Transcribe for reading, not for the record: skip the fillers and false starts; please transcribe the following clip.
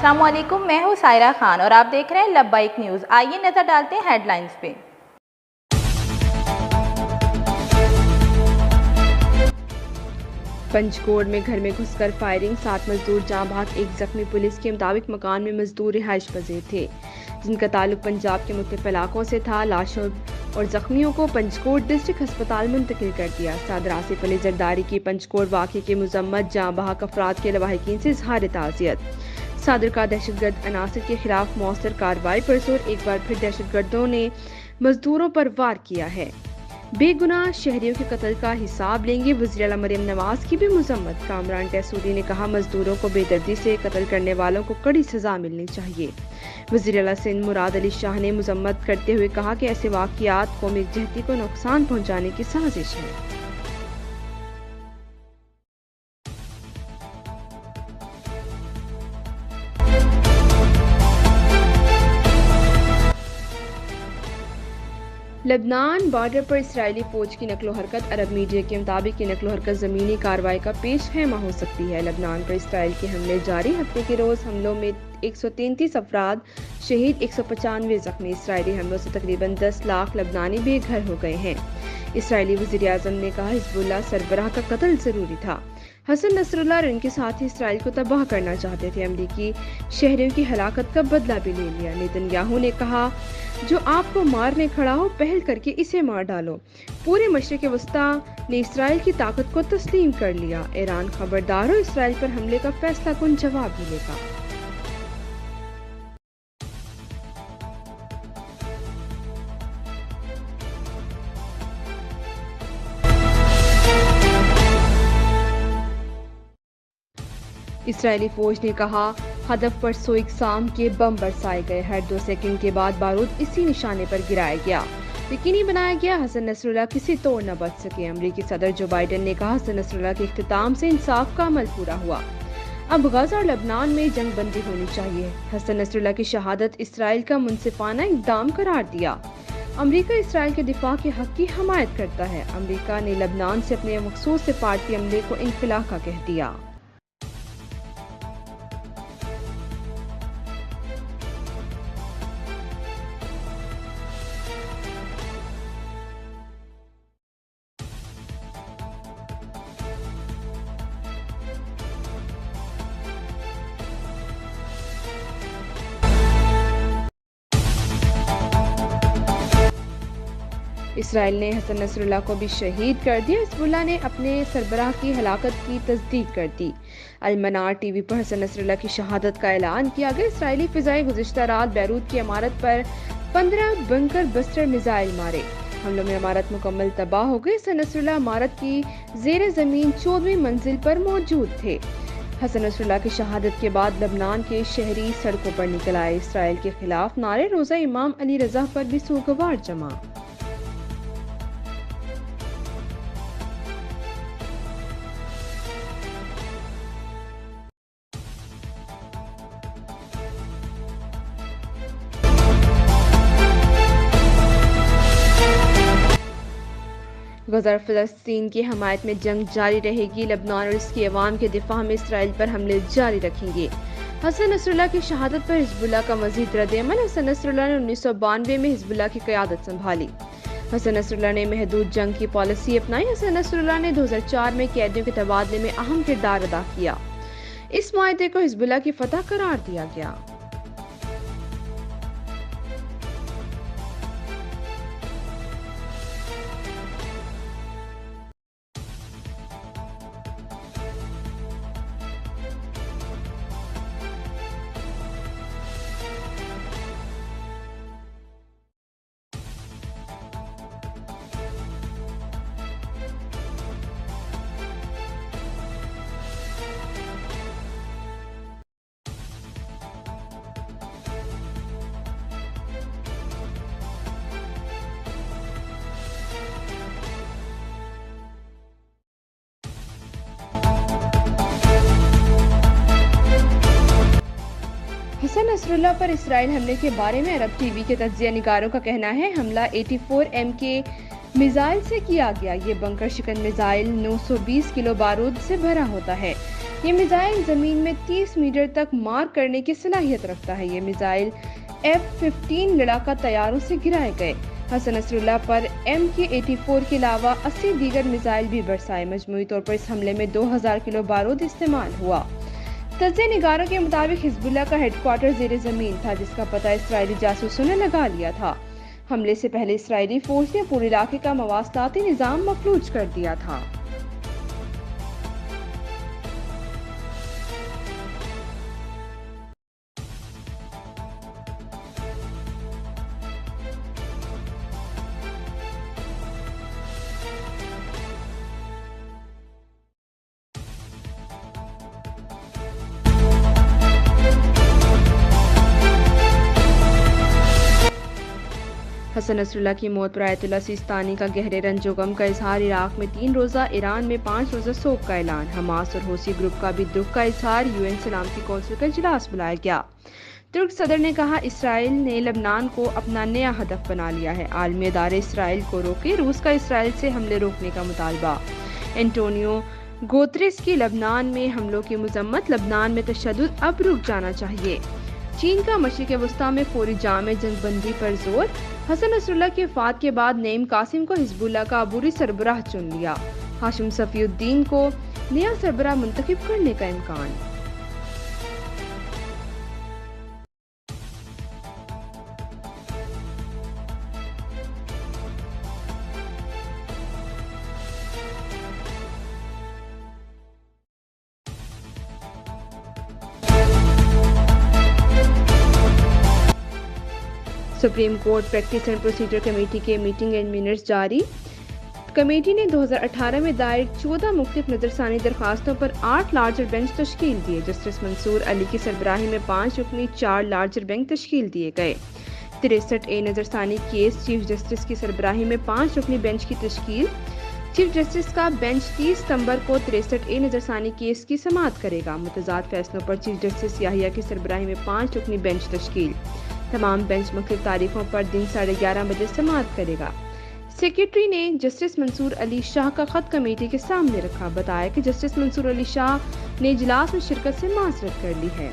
अस्सलाम वालेकुम, मैं हूँ सायरा खान और आप देख रहे हैं लब्बाइक न्यूज़। आइए नज़र डालते हैं हेडलाइंस पे। पंचकोट में घर में घुसकर फायरिंग, 7 मजदूर जाँ भाग, 1 जख्मी। पुलिस के मुताबिक मकान में मजदूर रिहाइश पजीर थे जिनका ताल्लुक पंजाब के मुख्तलिफ इलाकों से था। लाशों और जख्मियों को पंचकोट डिस्ट्रिक्ट अस्पताल मुंतकिल कर दिया। सदर आसिफ अली जरदारी की पंचकोट वाक़े के मुजम्मत जाँ बहक अफराद के लवाहिकीन से इजहार ताज़ियत। सदर का दहशतगर्द अनासर के खिलाफ मौसर कार्रवाई पर जोर, एक बार फिर दहशतगर्दों ने मजदूरों पर वार किया है। बेगुनाह शहरियों के कत्ल का हिसाब लेंगे वज़ीर आला मरियम नवाज की भी मुजम्मत। कामरान टेसूरी ने कहा, मजदूरों को बेदर्दी से कत्ल करने वालों को कड़ी सजा मिलनी चाहिए। वज़ीर आला सिंध मुराद अली शाह ने मुजम्मत करते हुए कहा कि ऐसे वाक़ियात कौमी यकजहती को नुकसान पहुँचाने की साजिश है। लेबनान बॉर्डर पर इसराइली फौज की नकलो हरकत। अरब मीडिया के मुताबिक ये नकलो हरकत ज़मीनी कार्रवाई का पेश खैमा हो सकती है। लेबनान पर इसराइल के हमले जारी। हफ्ते के रोज़ हमलों में 133 अफराद शहीद, 195 जख्मी। इसराइली हमलों से तकरीबन 10 लाख लेबनानी बेघर हो गए हैं। इसराइली वज़ीर आज़म ने कहा, हिज़्बुल्लाह सरबराह का कत्ल ज़रूरी था। हसन नसरुल्लाह और इनके साथी इसराइल को तबाह करना चाहते थे। अमरीकी शहरियों की हलाकत का बदला भी ले लिया। नेतन्याहू ने कहा, जो आपको मारने खड़ा हो पहल करके इसे मार डालो। पूरे मशरिक़ वस्ता ने इसराइल की ताकत को तस्लीम कर लिया। ईरान खबरदार हो, इसराइल पर हमले का फैसला कुन जवाब मिलेगा। इसराइली फौज ने कहा, हदफ पर सोइक शाम के बम बरसाए गए। हर 2 सेकंड के बाद बारूद इसी निशाने पर गिराया गया। यकीनी बनाया गया हसन नसरुल्लाह किसी तोड़ न बच सके। अमरीकी सदर जो बाइडन ने कहा, हसन नसरुल्लाह के इख्तिताम से इंसाफ का अमल पूरा हुआ। अब गजा और लेबनान में जंग बंदी होनी चाहिए। हसन नसरुल्लाह की शहादत इसराइल का मुनसिफाना इक़दाम करार दिया। अमरीका इसराइल के दिफा के हक की हमायत करता है। अमरीका ने लेबनान से अपने मखसूस सिफारती अमले को इनखिला का कह दिया। इसराइल ने हसन नसरुल्लाह को भी शहीद कर दिया। हिज़्बुल्लाह ने अपने सरबराह की हलाकत की तस्दीक कर दी। अल-मनार टीवी पर हसन नसरुल्लाह की शहादत का ऐलान किया गया। इसराइली फ़िज़ाई गुज़िश्ता रात बैरूत की इमारत पर 15 बंकर बस्टर मिसाइल मारे। हमलों में इमारत मुकम्मल तबाह हो गई। हसन नसरुल्लाह इमारत की ज़ेर ज़मीन 14वीं मंजिल पर मौजूद थे। हसन नसरुल्लाह की शहादत के बाद लेबनान के शहरी सड़कों पर निकल आए। इसराइल के खिलाफ नारे रोज़ा इमाम अली रज़ा पर भी सूगवार जमा। गज़ा फ़लस्तीन की हमायत में जंग जारी रहेगी। लेबनान और इसकी अवाम के दिफा में इसराइल पर हमले जारी रखेंगे। हसन नसरुल्लाह की शहादत पर हिज़्बुल्लाह का मज़ीद रद्द-ए-अमल। हसन नसरुल्लाह ने 1992 में हिज़्बुल्लाह की क़यादत संभाली। हसन नसरुल्लाह ने महदूद जंग की पॉलिसी अपनाई। हसन नसरुल्लाह ने 2004 में कैदियों के तबादले में अहम किरदार अदा किया। इस माहदे को हिज़्बुल्लाह की फतह करार दिया गया। हसन नसरुल्लाह पर इसराइल हमले के बारे में अरब टीवी के तज्जिया निगारों का कहना है, हमला 84 MK मिसाइल से किया गया। ये बंकर शिकन मिसाइल 920 किलो बारूद से भरा होता है। یہ میزائل زمین میں 30 میٹر تک مار کرنے کی صلاحیت رکھتا ہے۔ یہ میزائل F-15 لڑاکا طیاروں سے گرائے گئے۔ حسن نصر اللہ پر MK-84 کے علاوہ 80 دیگر میزائل بھی برسائے۔ مجموعی طور پر اس حملے میں 2000 کلو بارود استعمال ہوا۔ تجزیہ نگاروں کے مطابق حزب اللہ کا ہیڈ کوارٹر زیر زمین تھا، جس کا پتہ اسرائیلی جاسوسوں نے لگا لیا تھا۔ حملے سے پہلے اسرائیلی فوج نے پورے علاقے کا مواصلاتی نظام مفلوج کر دیا تھا۔ حسن نصر اللہ کی موت پر آیت اللہ سیستانی کا گہرے رنج و غم کا اظہار۔ عراق میں 3 روزہ، ایران میں 5 روزہ سوگ کا اعلان۔ حماس اور حوثی گروپ کا بھی دکھ کا اظہار۔ UN سلامتی کونسل کا اجلاس بلایا گیا۔ ترک صدر نے کہا اسرائیل نے لبنان کو اپنا نیا ہدف بنا لیا ہے۔ عالمی ادارے اسرائیل کو روکے، روس کا اسرائیل سے حملے روکنے کا مطالبہ۔ اینٹونیو گوتریس کی لبنان میں حملوں کی مذمت۔ لبنان میں تشدد اب رک جانا چاہیے۔ چین کا مشرق وسطیٰ میں فوری جام جنگ بندی پر زور۔ حسن نصر اللہ کی وفات کے بعد نعیم قاسم کو حزب اللہ کا عبوری سربراہ چن لیا۔ ہاشم صفی الدین کو نیا سربراہ منتخب کرنے کا امکان۔ Supreme court practice and procedure committee کے میٹنگ اینڈ منٹس جاری۔ کمیٹی نے 2018 میں دائر 14 مختلف نظرثانی درخواستوں پر 8 لارجر بینچ تشکیل دیے۔ جسٹس منصور علی کی سربراہی میں 5 رکنی 4 لارجر بینچ تشکیل دیے گئے۔ 63A نظرثانی کیس چیف جسٹس کی سربراہی میں 5 رکنی بینچ کی تشکیل۔ چیف جسٹس کا بینچ 30 ستمبر کو 63A نظرثانی کیس کی سماعت کرے گا۔ متضاد فیصلوں پر چیف جسٹس یحییٰ کی سربراہی میں 5 رکنی بینچ تشکیل۔ تمام بینچ مختلف تاریخوں پر دن 11:30 بجے سماعت کرے گا۔ سیکریٹری نے جسٹس منصور علی شاہ کا خط کمیٹی کے سامنے رکھا۔ بتایا کہ جسٹس منصور علی شاہ نے اجلاس میں شرکت سے معذرت کر لی ہے۔